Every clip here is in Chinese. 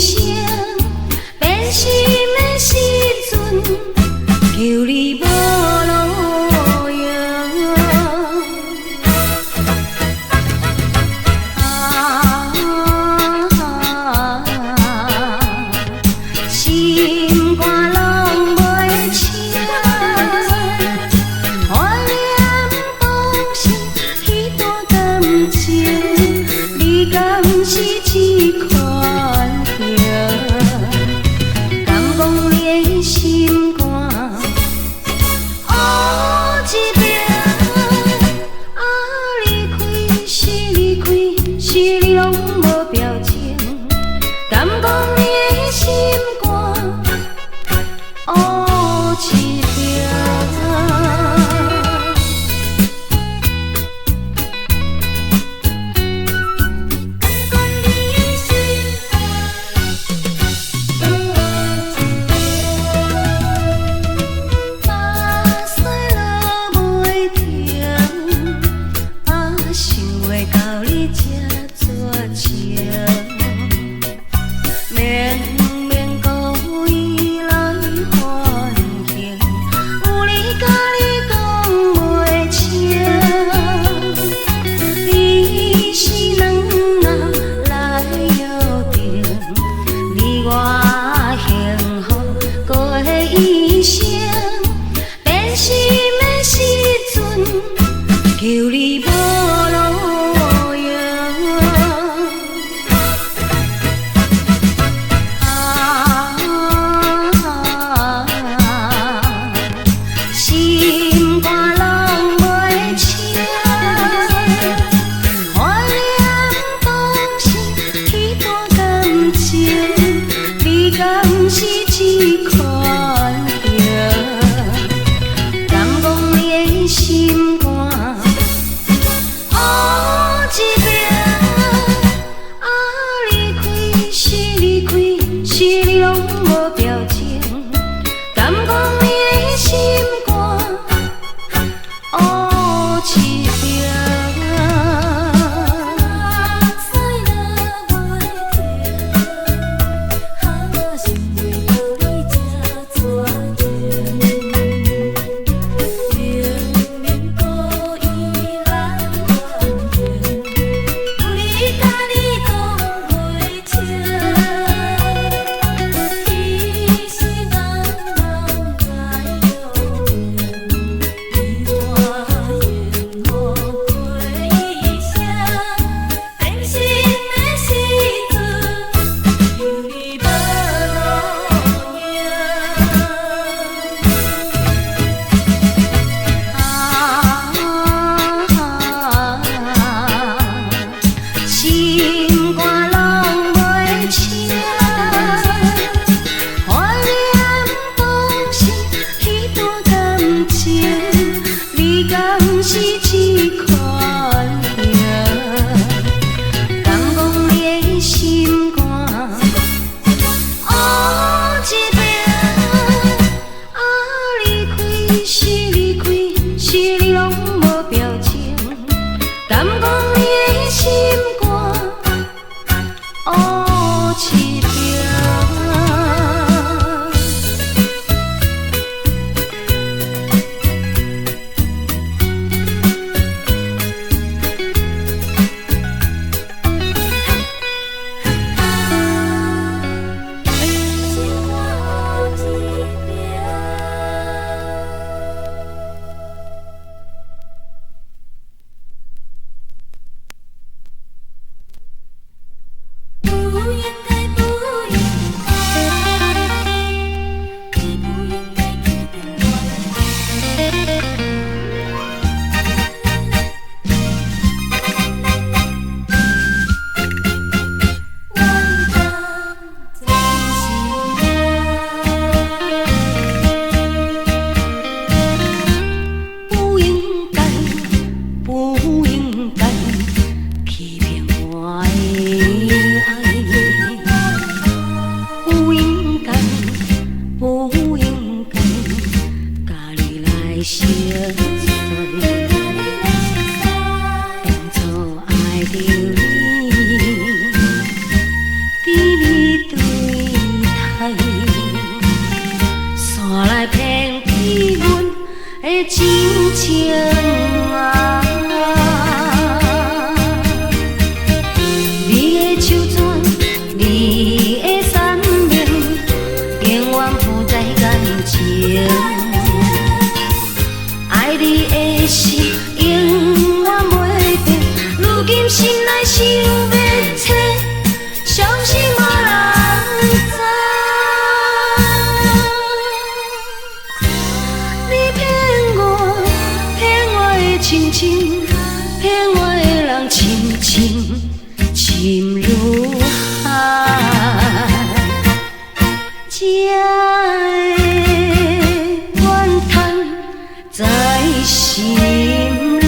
声，变心的时阵，求你无路用。心肝拢袂清，怀念当时彼段感情，你敢是这款情？敢讲你的心肝黑一片？离开是离开，是你拢无表情。敢讲你的心肝黑一片？目屎落袂停，想袂到你这绝情。明明故意来还形，有你甲你讲袂清。你是两人来约定，你我幸福过一生。变心的时阵，求你无路用。心肝拢袂清，怀念当时彼段感情，你敢是这款情？敢讲你的心肝黑一片？离开是离开，是你拢无表情。敢讲你的心肝黑一片？真情啊！你的手绢，你的衫棉，永远浮在眼前。爱你的心永远袂变，如今心内想要找，相信无人知。你骗我，骗我的情情，骗我的人深深深如海，这的怨叹在心内。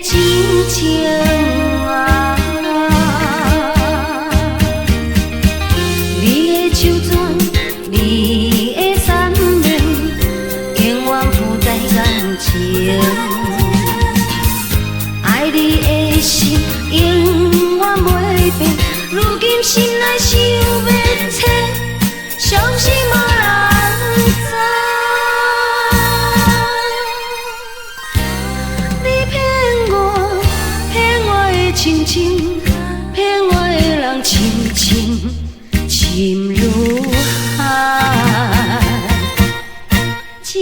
真情啊！你的手绢，你的衫棉，永远浮在眼前。爱你的心永远袂变，如今心内想要找，相信无人知。情情骗我的人深深深如海，这的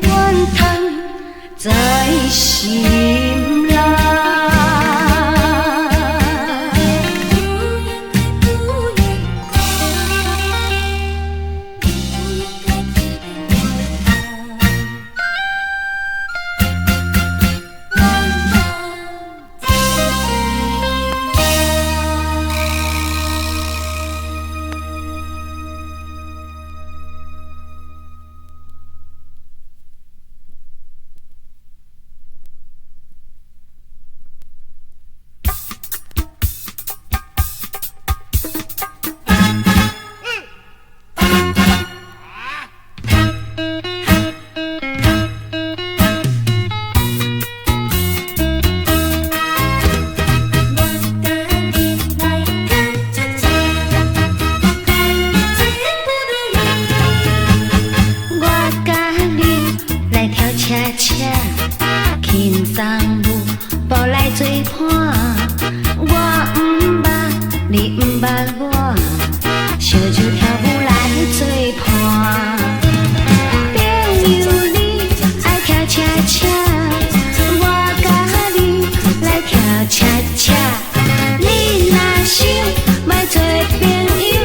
怨叹在心内。轻松舞，步来做伴。我毋捌，你毋捌我，烧酒跳舞来做伴。朋友你爱跳恰恰，我甲你来跳恰恰。你若想要做朋友，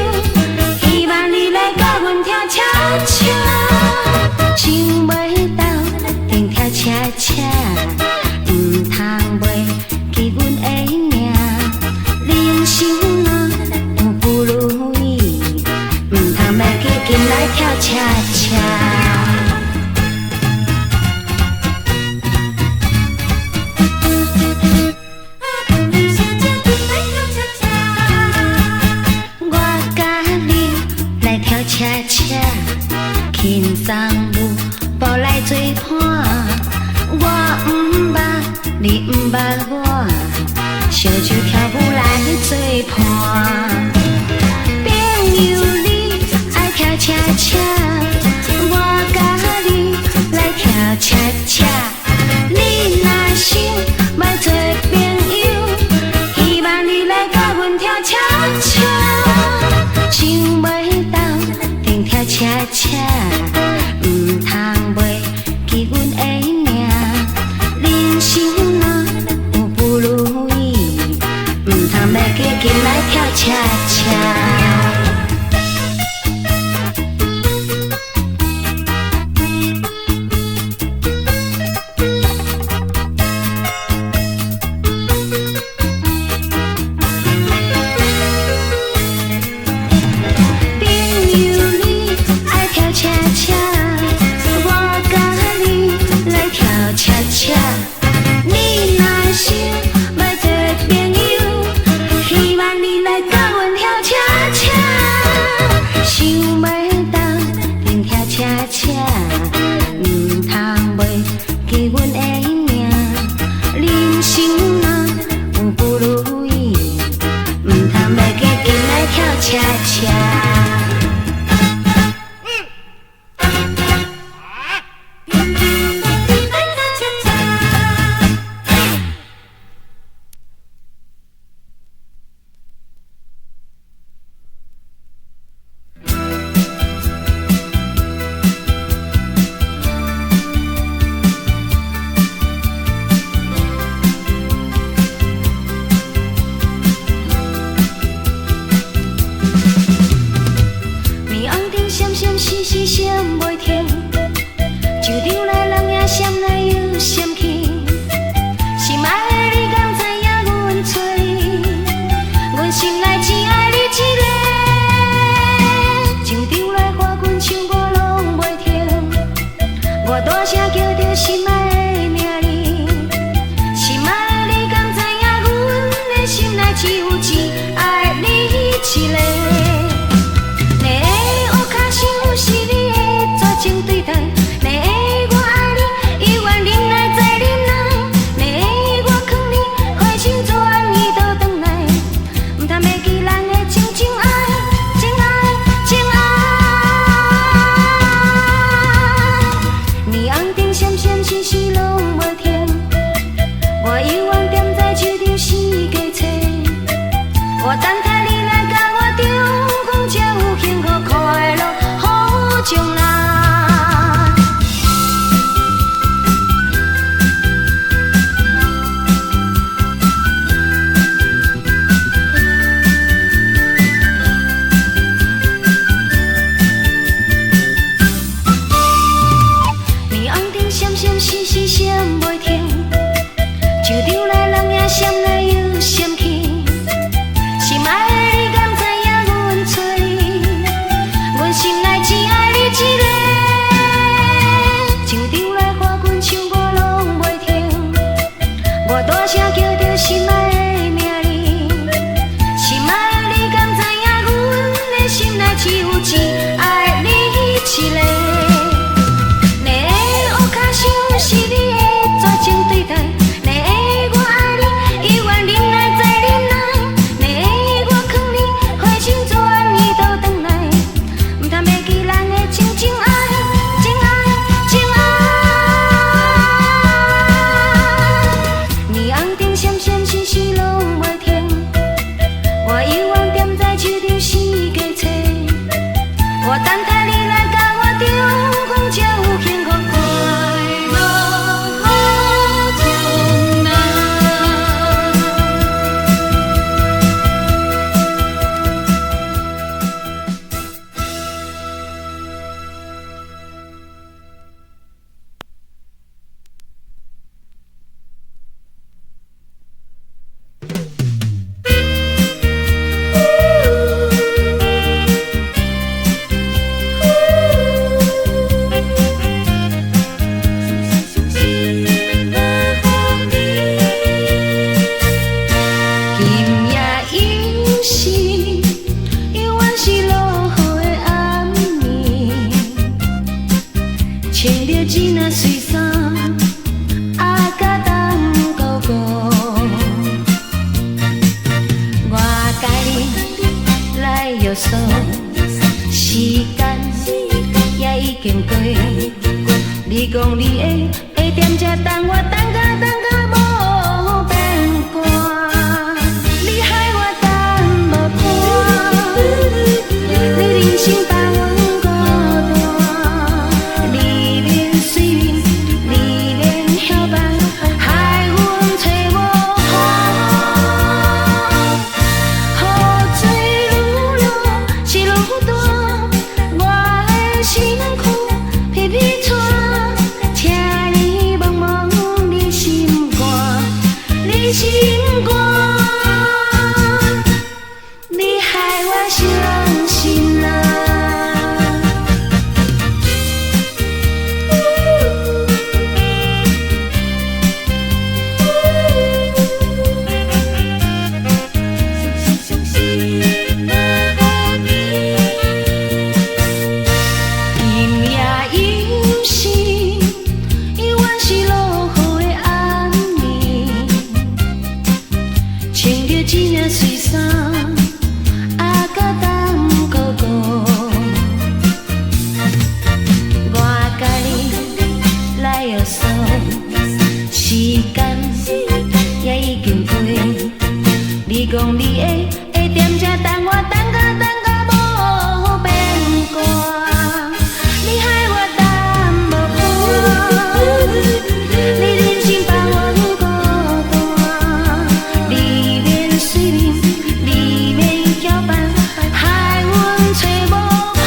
希望你来甲阮跳恰恰。想袂到，定跳恰恰。唔通袂记阮的名，人生啊有不如意，唔通要记紧来跳恰恰。我甲你来跳恰恰，轻松舞，步来做伴。我毋捌，你毋捌我，烧酒跳舞来做伴。朋友你爱跳恰恰，我甲你来跳恰恰。你若想要做朋友，希望你来甲阮跳恰恰。想袂到，定跳恰恰，毋通袂记阮的名。人生啊有不如意，唔通要记紧来跳恰恰。时时闪袂停，就场内人也闪来又闪去。心爱的你敢知影阮找你？阮心内只爱你一个。像场内花裙唱歌拢袂停，我大声叫着心爱的名字。心爱的你敢知影阮的心内只有一爱你一个。是你的绝情对待，你的我爱你，永远忍耐再忍耐。你的我藏你，花心怎伊倒转来？唔通袂记咱的情情爱，情爱，情爱。霓虹灯闪闪时时拢袂停，我犹原踮在手中四界找，我等待你来甲我重逢，才有幸福快乐。将来，霓虹灯闪闪时时闪袂停，就场内人也闪来又闪去。心爱的你敢知影阮找你？阮心内只爱你一个。像场内花裙唱歌拢袂停，我大声叫着心爱的名字。心爱的你敢知影阮的心内只有一爱你一个。你的乌脚箱是你的绝情对待，你的我爱你，永远忍耐再忍耐。你的我藏你，花心怎伊倒转来？唔通袂记咱的情情爱，情爱，情爱。霓虹灯闪闪时时拢袂停，我犹原踮在手中四界找，我等待你来甲我重逢，才有幸福快乐好将来。时间也已经过，你讲你会踮这等我，等到无变卦。你害我等无伴，你人生把阮孤单，离恋随缘，离恋晓办，害阮找无伴。雨水愈落是愈大，我的心苦皮皮喘。请你茫茫你心肝，你心肝，你害我伤心啊。时间也已经过，你讲你会踮这等我，等到无变卦。你害我等无伴，你忍心把我孤单，离恋随缘，离恋搅拌，害阮找无伴。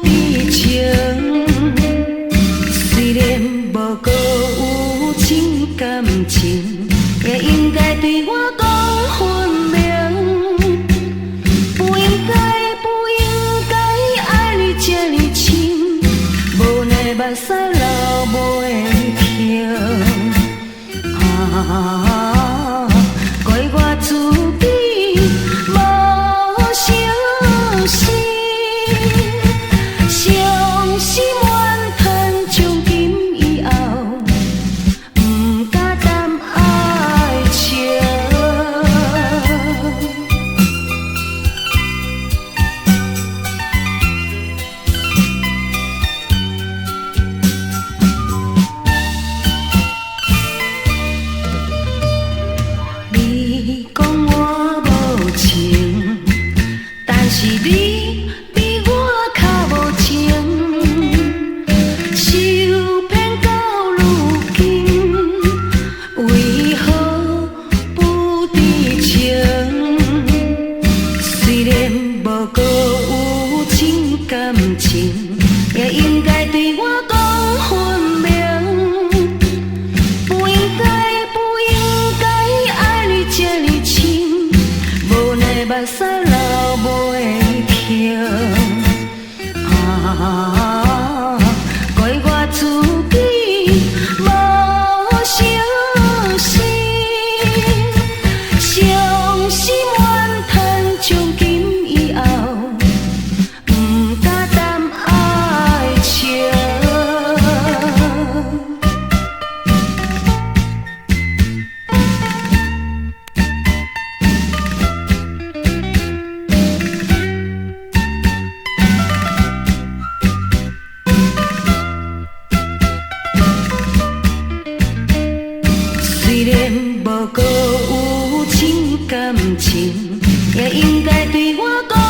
知情，虽然无搁有真感情，也应该对我讲分明。不应该，不应该爱你这呢深，无奈目屎流袂停。怪我自己无小心，伤心怨叹，从今以后不敢谈爱情。你讲我无情，但是你比我较无情，受骗到如今，为何不知情？虽然无搁有真感情，也应该对我讲分明。不应该，不应该爱你这呢深，无奈目屎流袂停。怪我自己无小心，伤心怨叹，从今以后不敢谈爱情。虽然无搁有真感情，也应该对我讲。